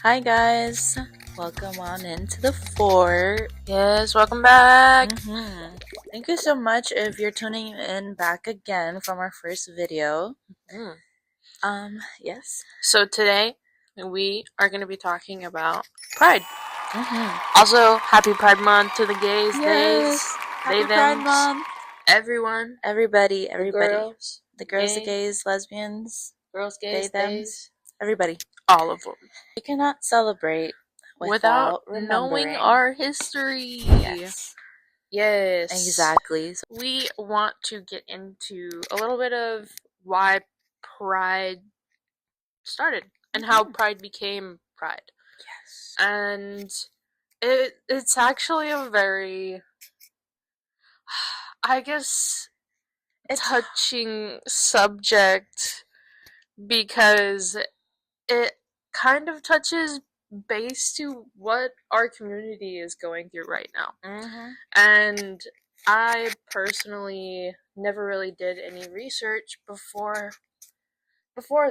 Hi guys, welcome on into the fort. Yes, welcome back. Thank you so much if you're tuning in back again from our first video. Yes. So today we are going to be talking about Pride. Also, happy Pride Month to the gays, Yes. Happy Pride Month. everyone, Everybody. the girls, the girls, the gay, gays, lesbians, girls, they, gays, thems, theys, everybody. all of them. You cannot celebrate Without remembering knowing our history. Yes. Exactly. So, We want to get into a little bit of why Pride started and how Pride became Pride. yes. And it's actually a very, I guess, touching subject because it kind of touches base to what our community is going through right now. And I personally never really did any research before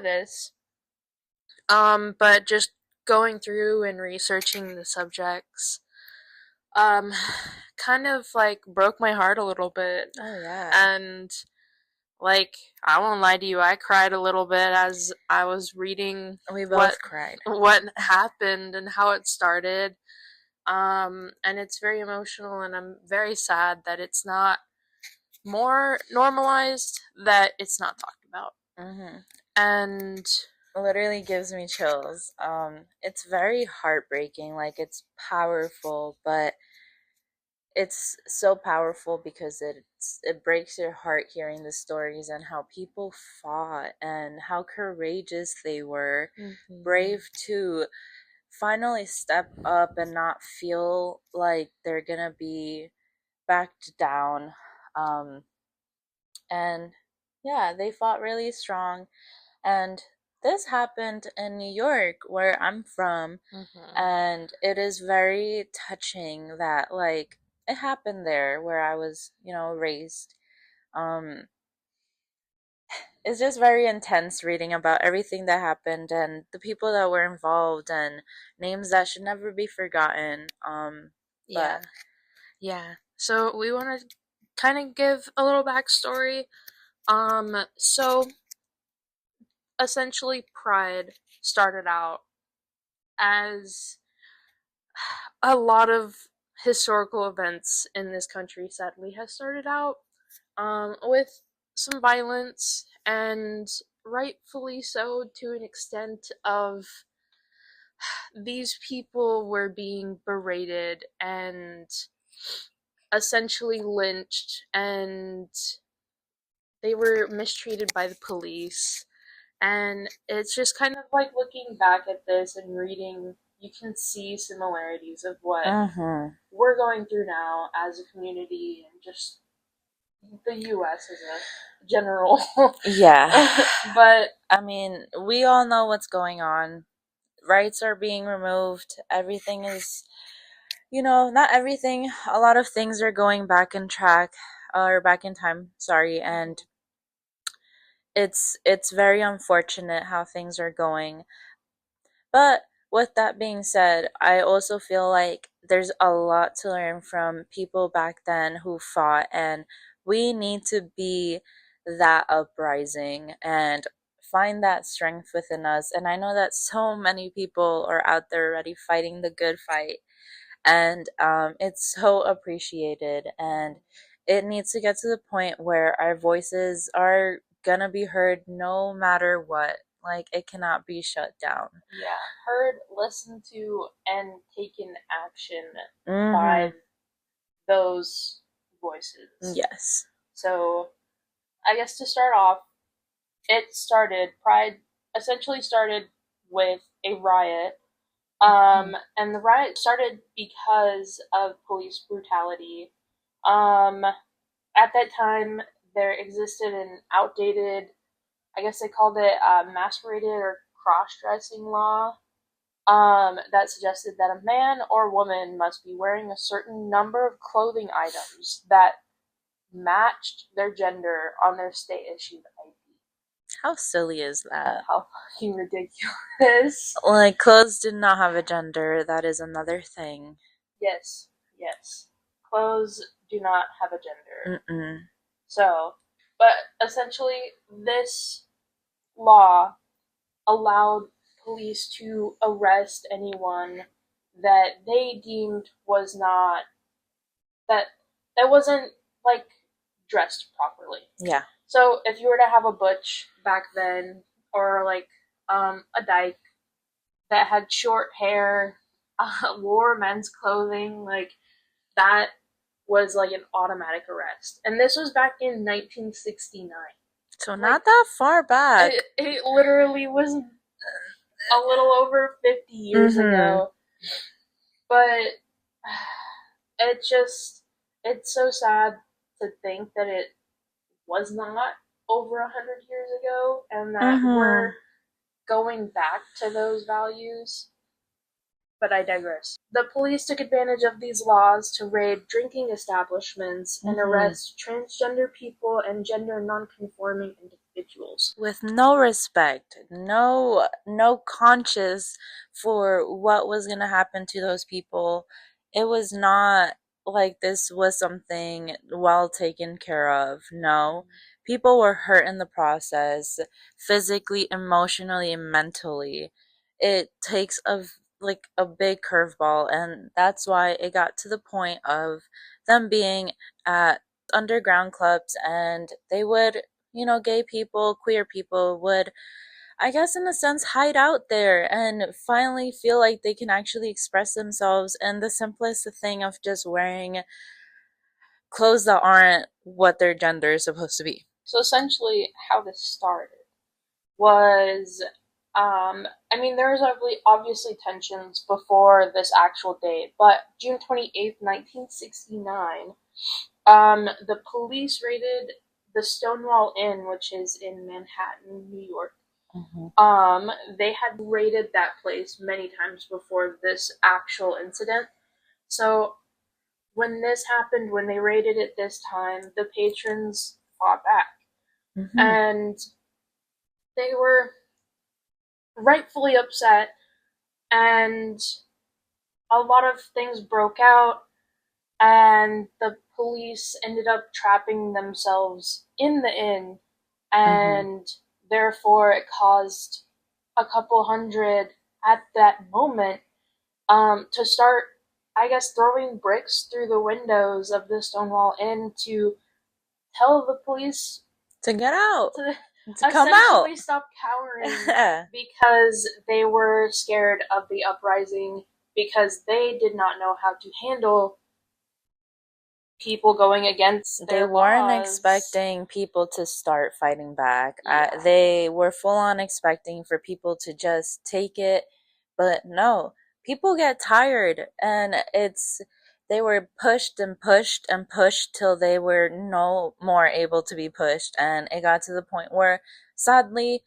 this. But just going through and researching the subjects kind of like broke my heart a little bit. Oh yeah. And like, I won't lie to you, I cried a little bit as I was reading We both cried. What happened and how it started. And it's very emotional, and I'm very sad that it's not more normalized, that it's not talked about. And literally gives me chills. It's very heartbreaking. Like, it's powerful, but it's so powerful because it breaks your heart hearing the stories and how people fought and how courageous they were, brave to finally step up and not feel like they're gonna be backed down. And yeah, they fought really strong. And this happened in New York, where I'm from, and it is very touching that, like, it happened there where I was, raised. It's just very intense reading about everything that happened and the people that were involved and names that should never be forgotten. yeah. So we want to kind of give a little backstory. So essentially, Pride started out as a lot of historical events in this country, sadly, has started out with some violence, and rightfully so, to an extent of these people were being berated and essentially lynched, and they were mistreated by the police. And it's just kind of like looking back at this and reading, you can see similarities of what we're going through now as a community and just the US as a general. Yeah. But I mean, we all know what's going on. Rights are being removed. Everything is, not everything. A lot of things are going back in track, or back in time, sorry, and it's very unfortunate how things are going. But with that being said, I also feel like there's a lot to learn from people back then who fought, and we need to be that uprising and find that strength within us. And I know that so many people are out there already fighting the good fight, and it's so appreciated, and it needs to get to the point where our voices are gonna be heard no matter what. Like, it cannot be shut down. Yeah, heard, listened to, and taken action by those voices. Yes. So, I guess to start off, Pride essentially started with a riot. And the riot started because of police brutality. At that time, there existed an outdated, I guess they called it masqueraded or cross-dressing law, that suggested that a man or woman must be wearing a certain number of clothing items that matched their gender on their state-issued ID. How silly is that? How fucking ridiculous. Like, clothes did not have a gender. That is another thing. Yes, yes. Clothes do not have a gender. Mm-mm. So, but essentially, this law allowed police to arrest anyone that they deemed was not that that wasn't like dressed properly. Yeah. So if you were to have a butch back then, or like a dyke that had short hair, wore men's clothing, like that was like an automatic arrest. And this was back in 1969. So Like, not that far back. it literally was a little over 50 years ago. But it's so sad to think that it was not over 100 years ago, and that we're going back to those values. But I digress. The police took advantage of these laws to raid drinking establishments and arrest transgender people and gender nonconforming individuals. With no respect, no conscience for what was going to happen to those people. It was not like this was something well taken care of. No. People were hurt in the process, physically, emotionally, and mentally. It takes a big curveball, and that's why it got to the point of them being at underground clubs, and they would, gay people, queer people would, I guess, in a sense, hide out there and finally feel like they can actually express themselves. And the simplest thing of just wearing clothes that aren't what their gender is supposed to be. So essentially, how this started was, there was obviously tensions before this actual date, but June 28th, 1969, the police raided the Stonewall Inn, which is in Manhattan, New York. They had raided that place many times before this actual incident. So when this happened, when they raided it this time, the patrons fought back. And they were rightfully upset, and a lot of things broke out, and the police ended up trapping themselves in the inn, and therefore it caused a couple hundred at that moment to start, I guess, throwing bricks through the windows of the Stonewall Inn to tell the police to get out, to come out, essentially stop cowering, because they were scared of the uprising, because they did not know how to handle people going against their They weren't laws. expecting people to start fighting back. Yeah. They were full on expecting for people to just take it, but no. People get tired, and they were pushed and pushed and pushed till they were no more able to be pushed, and it got to the point where, sadly,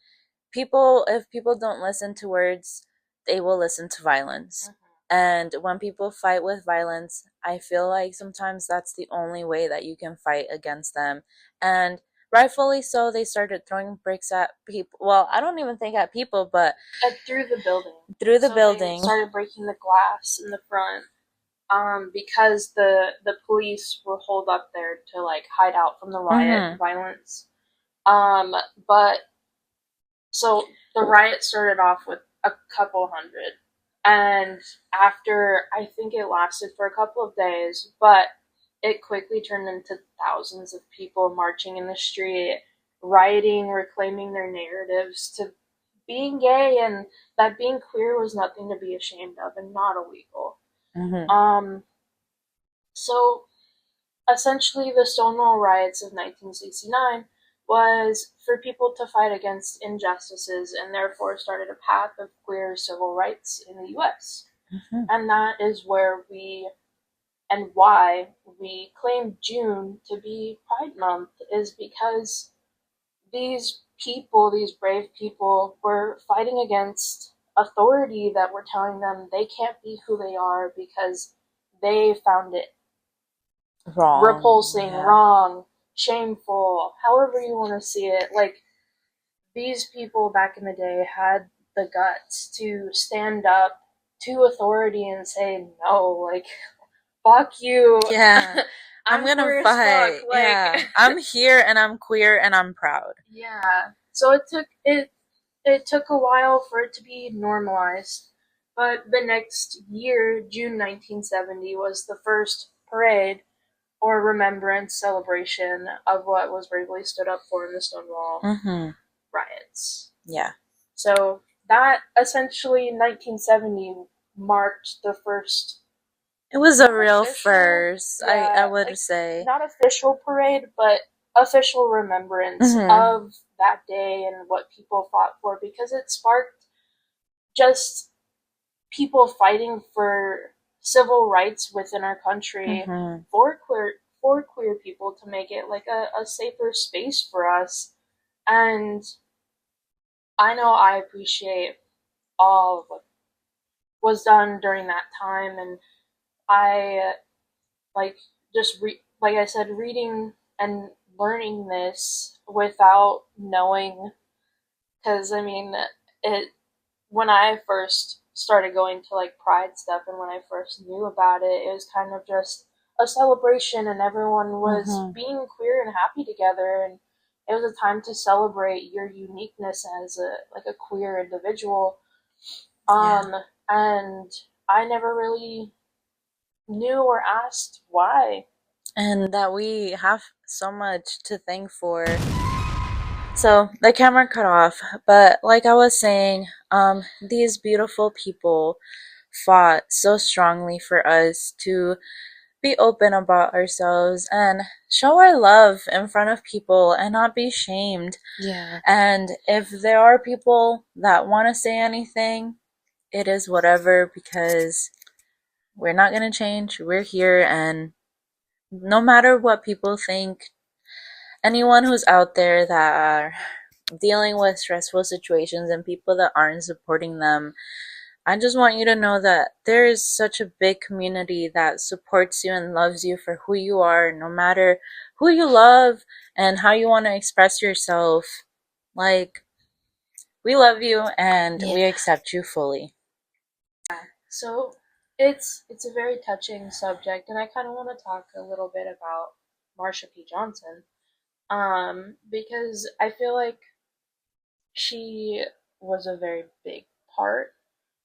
if people don't listen to words, they will listen to violence. And when people fight with violence, I feel like sometimes that's the only way that you can fight against them. And rightfully so, they started throwing bricks at people. Well, I don't even think at people, but through the building. Building. They started breaking the glass in the front, because the police were holed up there to like hide out from the riot violence. But so the riot started off with a couple hundred, and after, I think it lasted for a couple of days, but it quickly turned into thousands of people marching in the street, rioting, reclaiming their narratives to being gay, and that being queer was nothing to be ashamed of and not illegal. So essentially, the Stonewall riots of 1969 was for people to fight against injustices, and therefore started a path of queer civil rights in the US. And that is where why we claim June to be Pride Month, is because these people, these brave people, were fighting against authority that were telling them they can't be who they are because they found it repulsing, wrong, shameful, however you want to see it. Like, these people back in the day had the guts to stand up to authority and say no, like fuck you. Yeah. I'm I'm gonna queer as fuck. fight. Like Yeah. I'm here and I'm queer and I'm proud. yeah. So it took a while for it to be normalized. But the next year, June 1970, was the first parade or remembrance celebration of what was bravely stood up for in the Stonewall Mm-hmm. riots. Yeah. So that essentially 1970 marked the first It was a not real official, first, I yeah, would like say. not official parade, but official remembrance Mm-hmm. of that day and what people fought for because it sparked just people fighting for civil rights within our country Mm-hmm. for queer people to make it like a safer space for us. And I know I appreciate all of what was done during that time, and I like like I said, reading and learning this without knowing, because I mean, it when I first started going to like Pride stuff and when I first knew about it, it was kind of just a celebration and everyone was Mm-hmm. being queer and happy together, and it was a time to celebrate your uniqueness as a like a queer individual. Yeah. Um, and I never really knew or asked why. And that we have so much to thank for. So the camera cut off, but like I was saying, these beautiful people fought so strongly for us to be open about ourselves and show our love in front of people and not be shamed. Yeah. And if there are people that want to say anything, it is whatever because we're not going to change. We're here, and no matter what people think, anyone who's out there that are dealing with stressful situations and people that aren't supporting them, I just want you to know that there is such a big community that supports you and loves you for who you are, no matter who you love and how you want to express yourself. Like, we love you and Yeah. we accept you fully. So it's a very touching subject, and I kind of want to talk a little bit about Marsha P. Johnson, because I feel like she was a very big part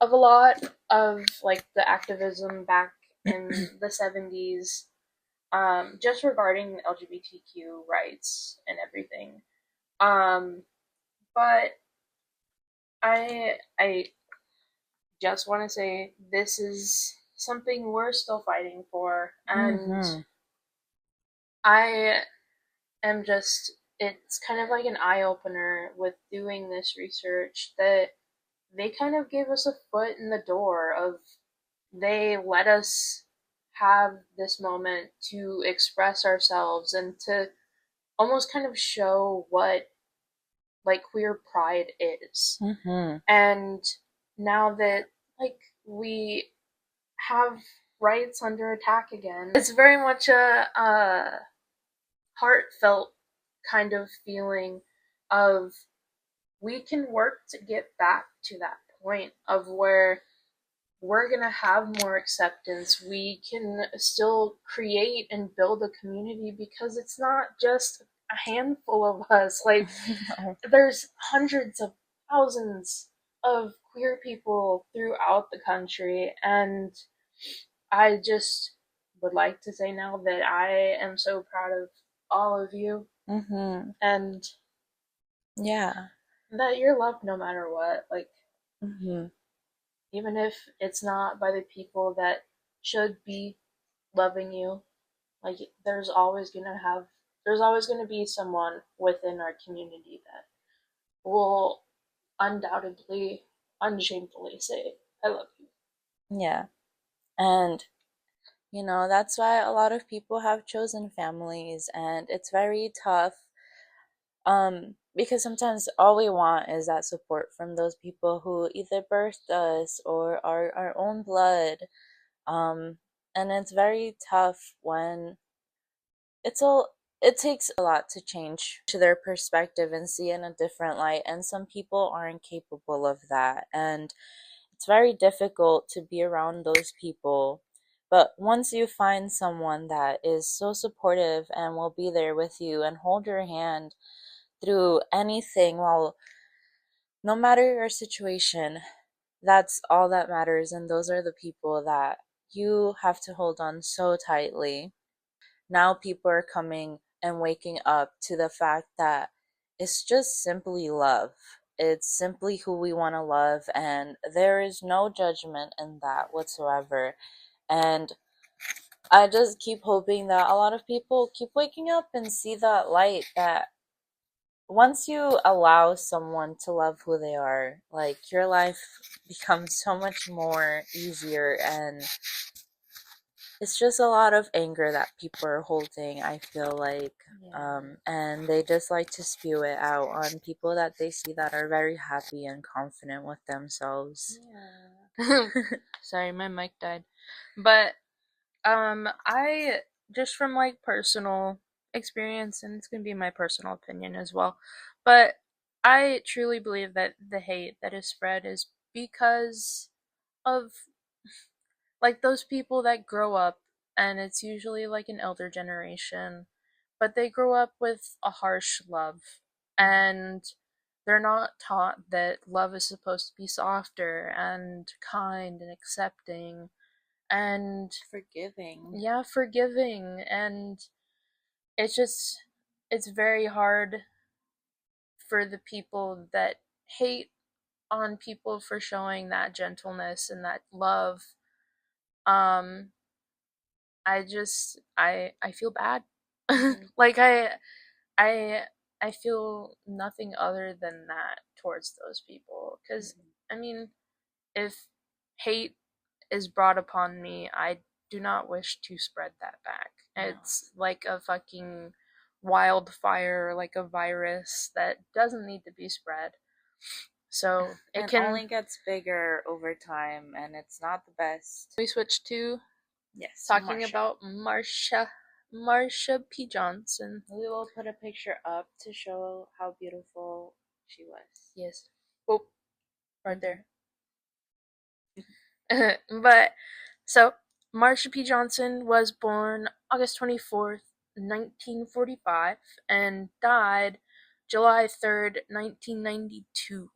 of a lot of like the activism back in the 70s, just regarding LGBTQ rights and everything. Um, but I just want to say this is something we're still fighting for, and Mm-hmm. I am just it's kind of like an eye opener with doing this research that they kind of gave us a foot in the door of they let us have this moment to express ourselves and to almost kind of show what like queer pride is. Mm-hmm. And now that like we have rights under attack again, it's very much a heartfelt kind of feeling of we can work to get back to that point of where we're going to have more acceptance. We can still create and build a community because it's not just a handful of us. Like, there's hundreds of thousands of queer people throughout the country. And I just would like to say now that I am so proud of all of you Mm-hmm. and Yeah. that you're loved no matter what. Like, Mm-hmm. even if it's not by the people that should be loving you, like there's always gonna be someone within our community that will undoubtedly, unshamefully say, I love you. Yeah. And that's why a lot of people have chosen families, and it's very tough. Because sometimes all we want is that support from those people who either birthed us or are our own blood. Um, and it's very tough when it's all. it takes a lot to change to their perspective and see in a different light, and some people aren't capable of that, and it's very difficult to be around those people. But once you find someone that is so supportive and will be there with you and hold your hand through anything, well, no matter your situation, that's all that matters, and those are the people that you have to hold on so tightly. Now people are coming and waking up to the fact that it's just simply love. It's simply who we want to love, and there is no judgment in that whatsoever. And I just keep hoping that a lot of people keep waking up and see that light, that once you allow someone to love who they are, like your life becomes so much more easier, and it's just a lot of anger that people are holding, I feel like. And they just like to spew it out on people that they see that are very happy and confident with themselves. Yeah. Sorry, my mic died. But I just from like personal experience, and it's gonna be my personal opinion as well, but I truly believe that the hate that is spread is because of like those people that grow up, and it's usually like an elder generation, but they grow up with a harsh love, and they're not taught that love is supposed to be softer and kind and accepting and Forgiving. yeah, forgiving. And it's just, it's very hard for the people that hate on people for showing that gentleness and that love. um I feel bad. Like I I feel nothing other than that towards those people, cuz I mean, if hate is brought upon me, I do not wish to spread that back. No. It's like a fucking wildfire, like a virus that doesn't need to be spread. So it can only gets bigger over time, and it's not the best. we switch to Yes, talking Marsha. about Marsha P. Johnson. We will put a picture up to show how beautiful she was. Yes. Oh, right there. But so Marsha P. Johnson was born August 24th, 1945, and died July 3rd, 1992.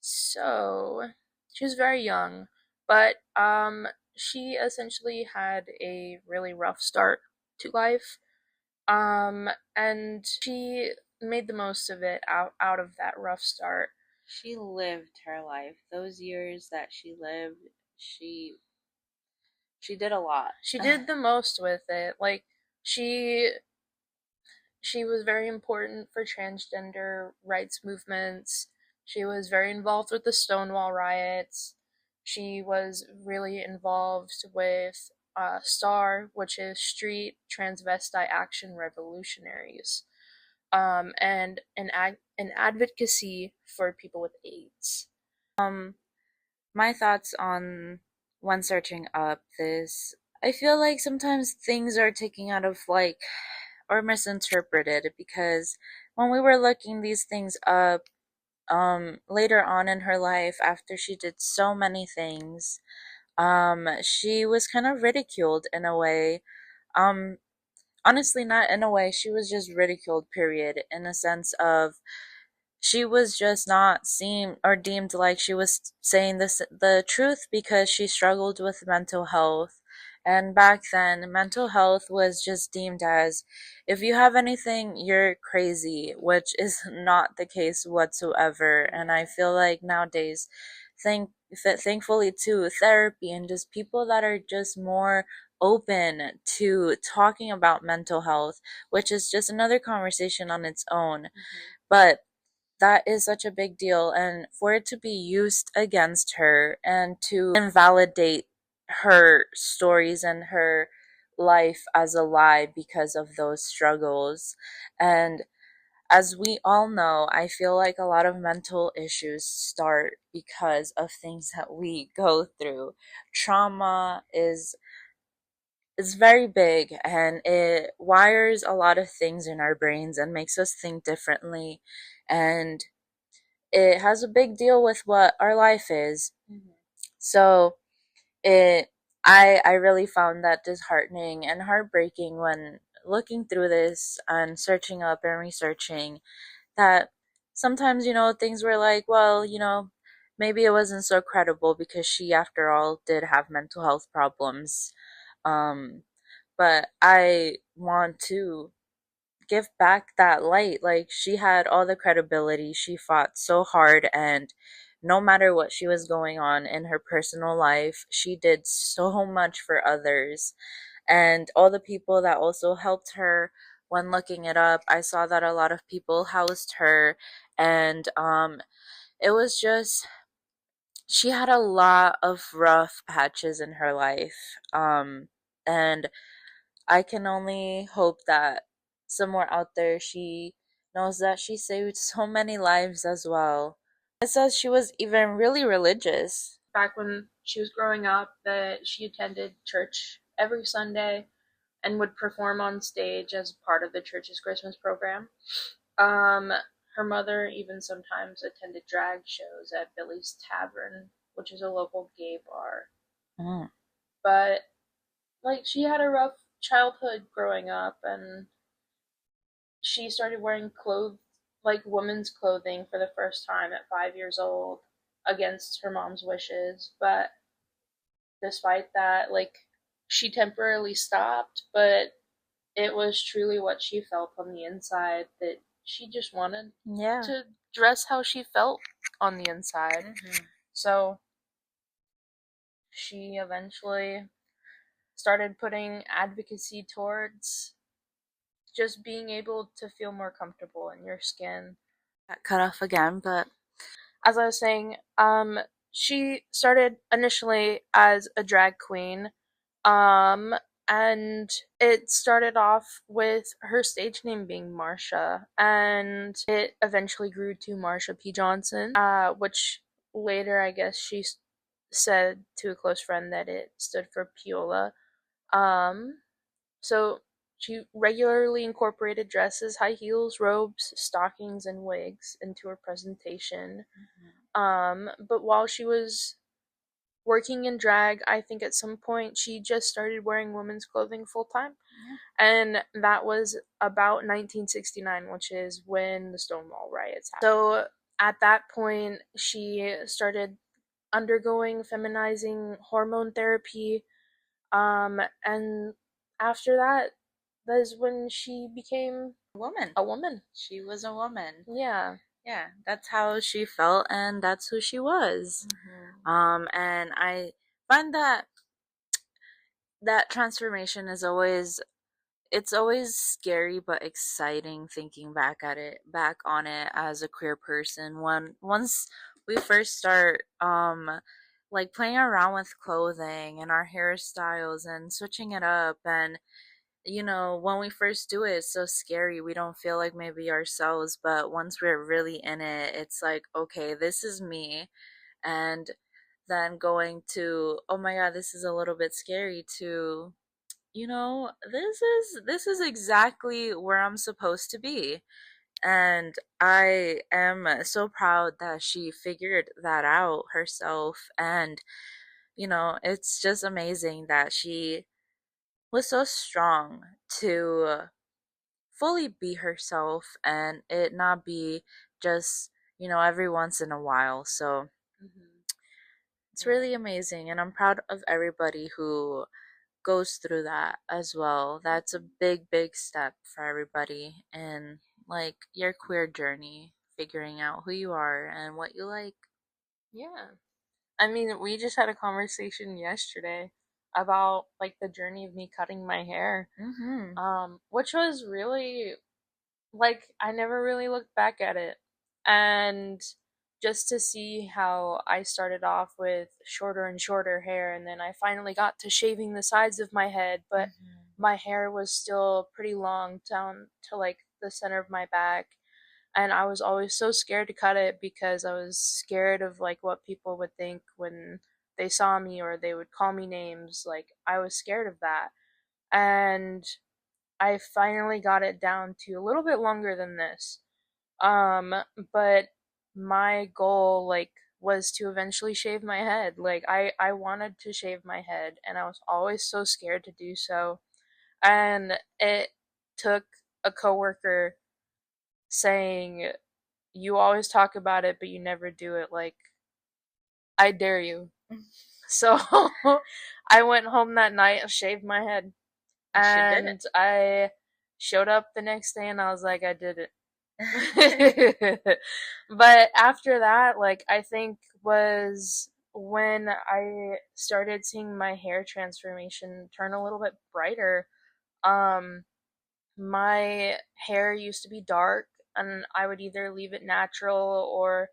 So she was very young, but she essentially had a really rough start to life. And she made the most of it out of that rough start. She lived her life. Those years that she lived, she did a lot. She did the most with it. Like she she was very important for transgender rights movements. She was very involved with the Stonewall riots. She was really involved with STAR, which is Street Transvestite Action Revolutionaries, and an advocacy for people with AIDS. My thoughts on when searching up this, I feel like sometimes things are taken out of like or misinterpreted, because when we were looking these things up later on in her life, after she did so many things, she was kind of ridiculed in a way. um Honestly, not in a way, she was just ridiculed, period, in a sense of she was just not seen or deemed like she was saying the truth, because she struggled with mental health. And back then, mental health was just deemed as, if you have anything, you're crazy, which is not the case whatsoever. And I feel like nowadays, thankfully too, therapy and just people that are just more open to talking about mental health, which is just another conversation on its own. But that is such a big deal, and for it to be used against her and to invalidate her stories and her life as a lie because of those struggles. And as we all know, I feel like a lot of mental issues start because of things that we go through. Trauma is it's very big and it wires a lot of things in our brains and makes us think differently. And it has a big deal with what our life is. Mm-hmm. So it I really found that disheartening and heartbreaking when looking through this and searching up and researching that sometimes, things were like, well, maybe it wasn't so credible because she, after all, did have mental health problems. Um, but I want to give back that light. Like, she had all the credibility. She fought so hard, and no matter what she was going on in her personal life, she did so much for others. And all the people that also helped her, when looking it up, I saw that a lot of people housed her, and it was just, she had a lot of rough patches in her life. And I can only hope that somewhere out there she knows that she saved so many lives as well. It says she was even really religious. Back when she was growing up, that she attended church every Sunday and would perform on stage as part of the church's Christmas program. Um, Her mother even sometimes attended drag shows at Billy's Tavern, which is a local gay bar. Mm. But like she had a rough childhood growing up, and she started wearing clothes like women's clothing for the first time at 5 years old against her mom's wishes. But despite that, like she temporarily stopped, but it was truly what she felt on the inside, that she just wanted Yeah. to dress how she felt on the inside. Mm-hmm. So she eventually started putting advocacy towards just being able to feel more comfortable in your skin. Got cut off again, but As I was saying, she started initially as a drag queen, um, and it started off with her stage name being Marsha, and it eventually grew to Marsha P. Johnson, which later I guess she said to a close friend that it stood for Piola. Um, so she regularly incorporated dresses, high heels, robes, stockings, and wigs into her presentation. But while she was working in drag, I think at some point she just started wearing women's clothing full time. Yeah. And that was about 1969, which is when the Stonewall riots happened. So at that point, she started undergoing feminizing hormone therapy. And after that, that is when she became a woman. a woman. She was a woman. Yeah. Yeah, that's how she felt, and that's who she was. Mm-hmm. And I find that transformation is always, it's always scary but exciting thinking back on it as a queer person. Once we first start like playing around with clothing and our hairstyles and switching it up, and when we first do it, it's so scary. We don't feel like maybe ourselves, but once we're really in it, it's like, okay, this is me. And then going to, oh my god, this is a little bit scary, to, this is exactly where I'm supposed to be. And I am so proud that she figured that out herself. And it's just amazing that she was so strong to fully be herself and it not be just, every once in a while. So Mm-hmm. it's really amazing. And I'm proud of everybody who goes through that as well. That's a big, big step for everybody in like your queer journey, figuring out who you are and what you like. Yeah. I mean, we just had a conversation yesterday about like the journey of me cutting my hair. Mm-hmm. Which was really like I never really looked back at it. And just to see how I started off with shorter and shorter hair, and then I finally got to shaving the sides of my head, but my hair was still pretty long down to like the center of my back. And I was always so scared to cut it because I was scared of like what people would think when they saw me, or they would call me names. Like I was scared of that. and I finally got it down to a little bit longer than this. Um, but my goal was to eventually shave my head. I wanted to shave my head and I was always so scared to do so. And it took a coworker saying, "You always talk about it but you never do it. Like, I dare you." So I went home that night and shaved my head. And she did And I showed up the next day and I was like, I did it. But after that, I think was when I started seeing my hair transformation turn a little bit brighter. Um, my hair used to be dark, and I would either leave it natural or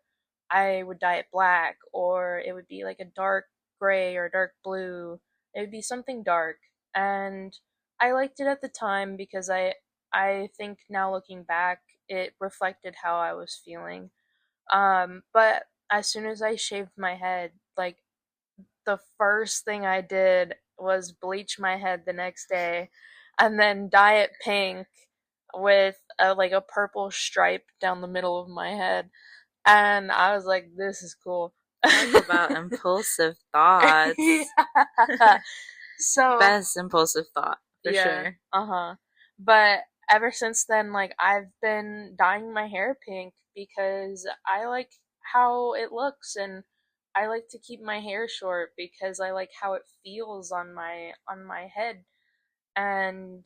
I would dye it black, or it would be like a dark gray or dark blue. It would be something dark, and I liked it at the time because I think now looking back, it reflected how I was feeling. But as soon as I shaved my head, the first thing I did was bleach my head the next day and then dye it pink with a purple stripe down the middle of my head. And I was like, this is cool. Talk about impulsive thoughts. Yeah. So, Best impulsive thought, for yeah, sure. uh-huh. But ever since then, I've been dyeing my hair pink because I like how it looks, and I like to keep my hair short because I like how it feels on my head. And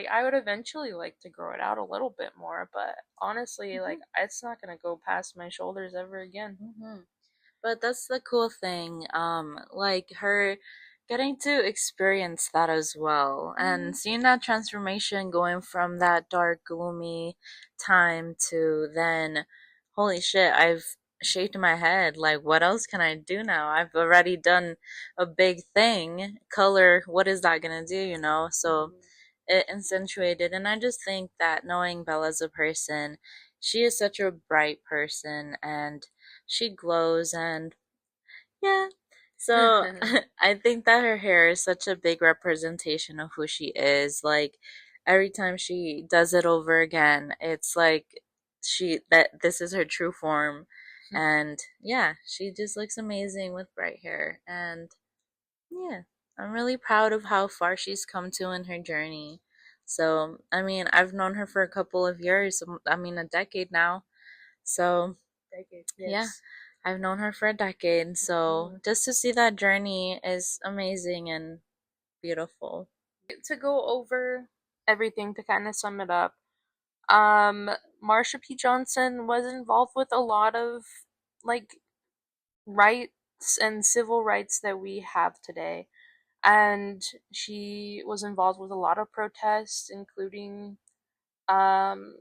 I would eventually like to grow it out a little bit more, but honestly, Hmm. it's not gonna go past my shoulders ever again. Hmm. But that's the cool thing. Like her getting to experience that as well Mm-hmm. and seeing that transformation going from that dark, gloomy time to then, holy shit, I've shaved my head. Like, what else can I do now? I've already done a big thing. Color, what is that gonna do, you know? So Mm-hmm. it accentuated. And I just think that knowing Bella as a person, she is such a bright person and she glows and yeah. So I think that her hair is such a big representation of who she is. Like every time she does it over again, it's like she that this is her true form. And yeah, she just looks amazing with bright hair. And yeah, I'm really proud of how far she's come to in her journey. So, I mean, I've known her for a couple of years, I mean, a decade now. So, Decade, yeah, yes. I've known her for a decade. So, Mm-hmm. just to see that journey is amazing and beautiful. To go over everything to kind of sum it up, um, Marsha P. Johnson was involved with a lot of like rights and civil rights that we have today. And she was involved with a lot of protests, including um,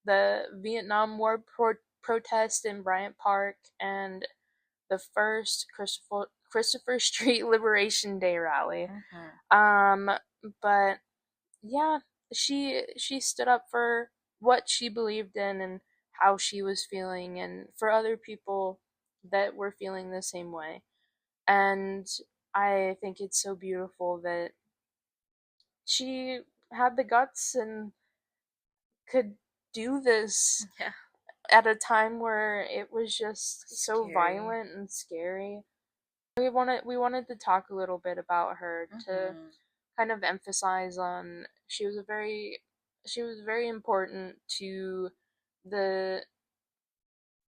the Vietnam War protest in Bryant Park and the first Christopher Street Liberation Day rally. Hmm. Um, but yeah, she stood up for what she believed in and how she was feeling, and for other people that were feeling the same way. And I think it's so beautiful that she had the guts and could do this Yeah, at a time where it was just so scary. violent and scary. We wanted to talk a little bit about her to Hmm. kind of emphasize on she was very important to the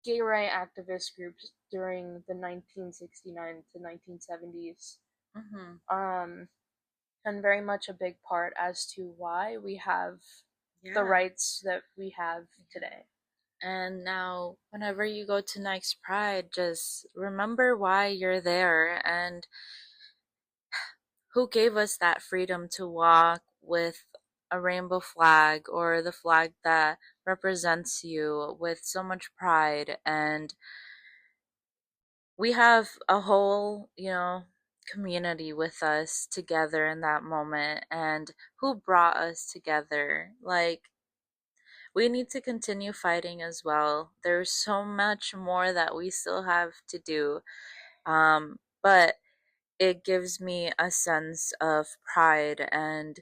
gay right activist groups during the 1969 to 1970s. Hmm. Um, and very much a big part as to why we have the Yeah. rights that we have today. And now, whenever you go to next Pride, just remember why you're there and who gave us that freedom to walk with a rainbow flag or the flag that represents you with so much pride. And we have a whole, community with us together in that moment and who brought us together. Like, we need to continue fighting as well. There's so much more that we still have to do. But it gives me a sense of pride and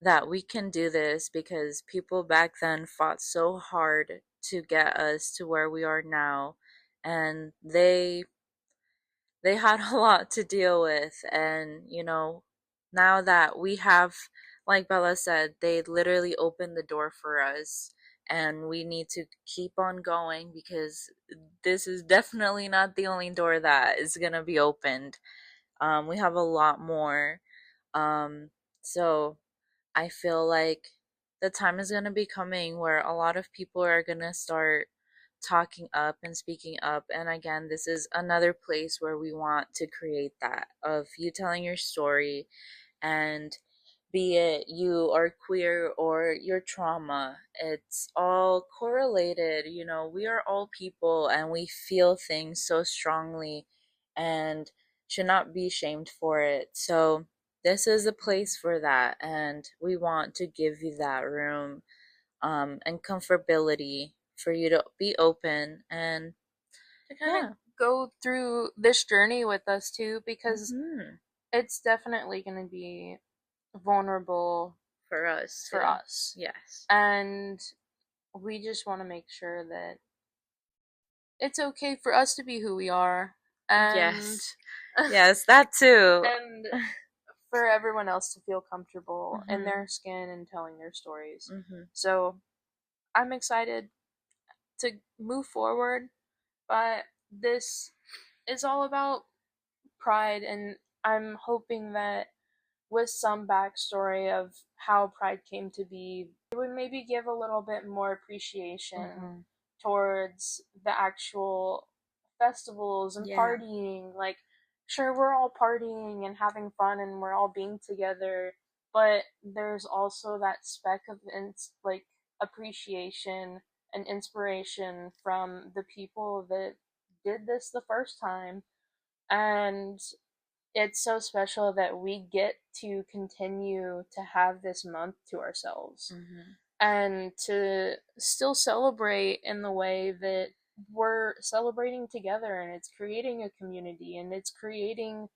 that we can do this because people back then fought so hard to get us to where we are now, and they had a lot to deal with. And now that we have, like Bella said, they literally opened the door for us, and we need to keep on going because this is definitely not the only door that is gonna be opened. We have a lot more. So I feel like the time is going to be coming where a lot of people are going to start talking up and speaking up. And again, this is another place where we want to create that of you telling your story, and be it you are queer or your trauma, it's all correlated. We are all people and we feel things so strongly and should not be shamed for it. So, this is a place for that, and we want to give you that room and comfortability for you to be open and to kind of go through this journey with us too, because it's definitely going to be vulnerable for us. for us. Yes. And we just want to make sure that it's okay for us to be who we are. And yes. Yes, that too. And for everyone else to feel comfortable in their skin and telling their stories. So I'm excited to move forward, but this is all about pride, and I'm hoping that with some backstory of how pride came to be, it would maybe give a little bit more appreciation towards the actual festivals and partying. Like, sure, we're all partying and having fun and we're all being together, but there's also that speck of like appreciation and inspiration from the people that did this the first time. And it's so special that we get to continue to have this month to ourselves and to still celebrate in the way that we're celebrating together, and it's creating a community, and it's creating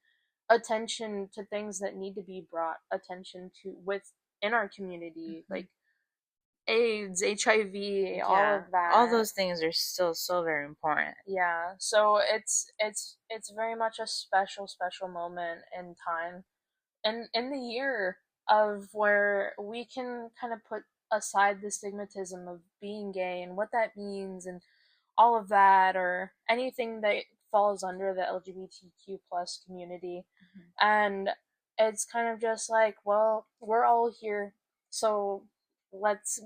attention to things that need to be brought attention to within our community, like AIDS, HIV, all of that. All those things are still so very important. Yeah, so it's very much a special moment in time and in the year of where we can kind of put aside the stigmatism of being gay and what that means and all of that, or anything that falls under the LGBTQ plus community. And it's kind of just like, well, we're all here, so let's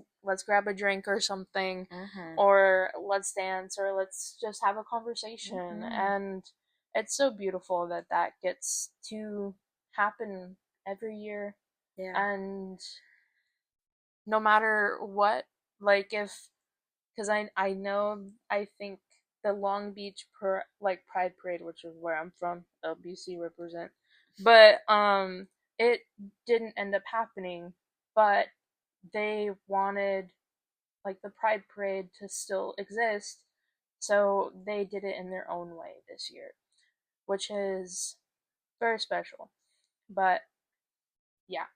grab a drink or something, or let's dance, or let's just have a conversation. And it's so beautiful that that gets to happen every year. And no matter what, like, if, because I know, I think the Long Beach Pride Parade, which is where I'm from, LBC represent, but it didn't end up happening, but they wanted like the Pride Parade to still exist, so they did it in their own way this year, which is very special. But yeah.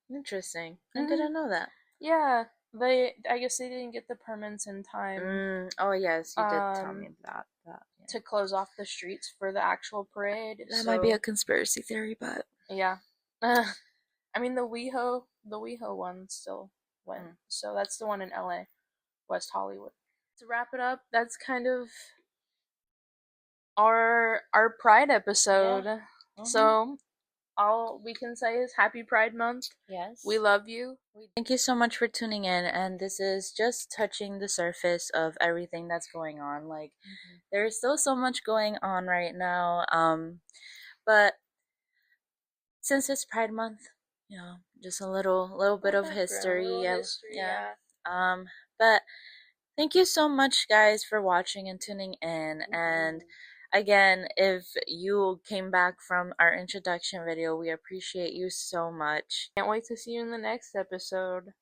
Interesting. I didn't know that. Yeah, I guess they didn't get the permits in time. Oh yes, you did tell me that. To close off the streets for the actual parade. That might be a conspiracy theory, but yeah. I mean, the WeHo one still went. So that's the one in LA, West Hollywood. To wrap it up, that's kind of our Pride episode. So all we can say is Happy Pride Month. Yes. We love you. Thank you so much for tuning in, and this is just touching the surface of everything that's going on. Like, there's still so much going on right now. But since it's Pride Month, just a little bit of history. Yeah. But thank you so much, guys, for watching and tuning in. And again, if you came back from our introduction video, we appreciate you so much. Can't wait to see you in the next episode.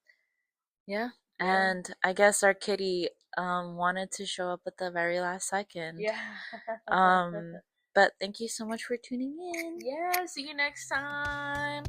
Yeah. And I guess our kitty wanted to show up at the very last second. Yeah. But thank you so much for tuning in. Yeah, see you next time.